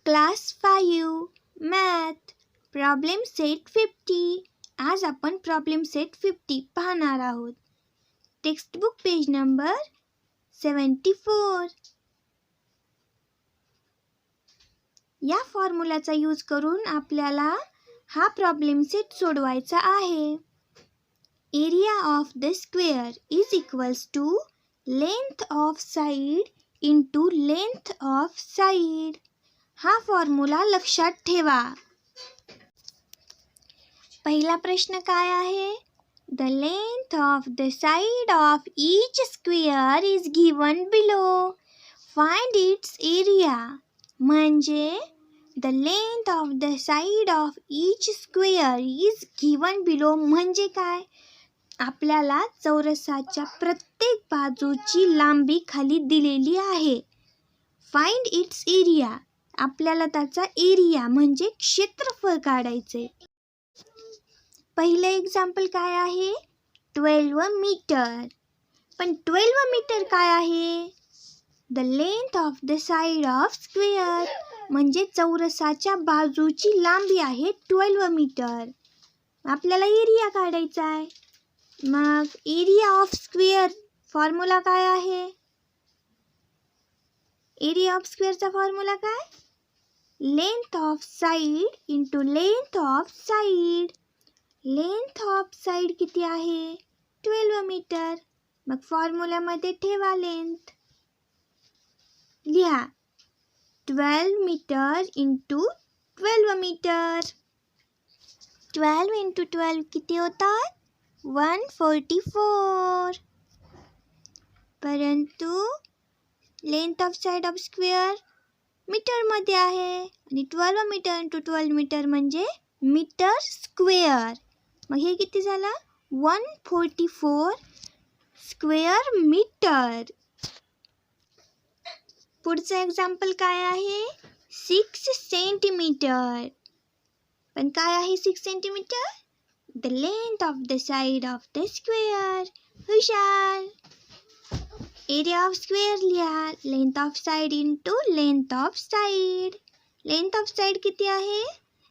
Class 5 math problem set 50. आज आपण problem set 50 पाहणार आहोत. Textbook page number 74. या फॉर्म्युलाचा यूज करून आपल्याला हा प्रॉब्लेम सेट सोडवायचा आहे. Area of the square is equals to length of side into length of side. हा फॉर्म्युला लक्षात ठेवा. पहिला प्रश्न काय आहे? The length of the side of each square is given below. Find its area. म्हणजे the length of the side of each square is given below म्हणजे काय? आपल्याला चौरसाच्या प्रत्येक बाजूची लांबी खाली दिलेली आहे. Find its area. आपल्याला त्याचा एरिया म्हणजे क्षेत्रफळ काढायचे. पहिले एक्झाम्पल काय आहे? 12 मीटर. पण 12 मीटर काय आहे? The length of the side of square म्हणजे चौरसाच्या बाजूची लांबी आहे 12 मीटर. आपल्याला एरिया काढायचा आहे. मग एरिया ऑफ स्क्वेअर फॉर्म्युला काय आहे? एरिया ऑफ स्क्वेअरचा फॉर्म्युला काय? Length of side into length of side. Length of side किती आहे? 12 मीटर. मग फॉर्म्युल्यामध्ये ठेवा लेंथ. लिहा 12 मीटर इंटू 12 मीटर. 12 इंटू 12 किती होतात? 144. परंतु length of side of square मीटरमध्ये आहे आणि 12 मीटर इंटू 12 मीटर म्हणजे मीटर स्क्वेअर. मग हे किती झालं? 144 स्क्वेअर मीटर. पुढचं एक्झाम्पल काय आहे? 6 सेंटीमीटर. पण काय आहे 6 centimetre? The length of the side of the square. हुशार. एरिया ऑफ स्क्वेअर लिहा. Length of side into length of side. Length of side किती आहे?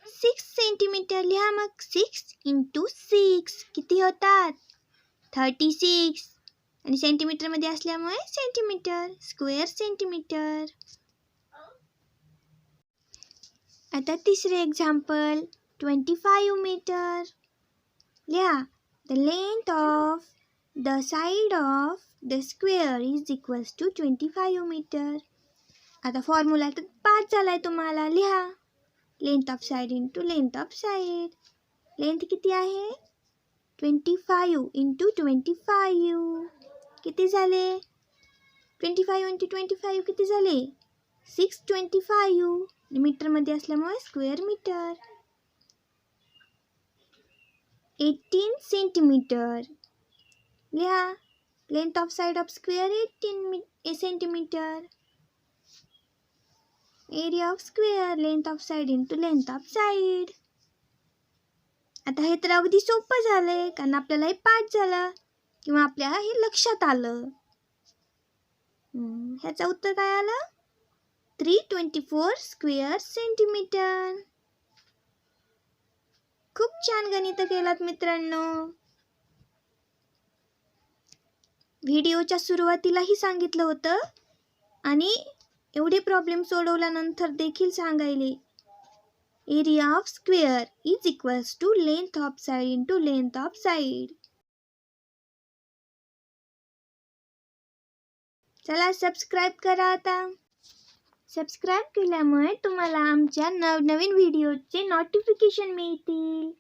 6 सेंटीमीटर. लिहा मग 6 इंटू 6 किती होतात? 36. आणि सेंटीमीटरमध्ये असल्यामुळे सेंटीमीटर. Square centimetre. आता तिसरे एक्झाम्पल 25 मीटर. लिहा the length of the side of the square is equals to 25 metre. आता फॉर्म्युला तर पाठ झालाय तुम्हाला. लिहा length of side into length of side. Length किती आहे? 25 इंटू 25 किती झाले? 25 इंटू 25 किती झाले? 625. मीटरमध्ये असल्यामुळे स्क्वेअर मीटर. 18 सेंटीमीटर. लिहा length of side of square 18 centimetre. Area of square length of side into length of side. आता हे तर अगदी सोपं झालंय कारण आपल्याला हे पाठ झालं किंवा आपल्याला हे लक्षात आलं. ह्याचं उत्तर काय आलं? 324 स्क्वेअर सेंटीमीटर. खूप छान गणित केलात मित्रांनो. व्हिडिओच्या सुरुवातीलाही सांगितलं होतं आणि एवढे प्रॉब्लेम सोडवल्यानंतर देखील सांगायले. Area of square is equals to length of side into length of side. चला सबस्क्राईब करा आता. सबस्क्राईब केल्यामुळे तुम्हाला आमच्या नवनवीन व्हिडिओचे नोटिफिकेशन मिळतील.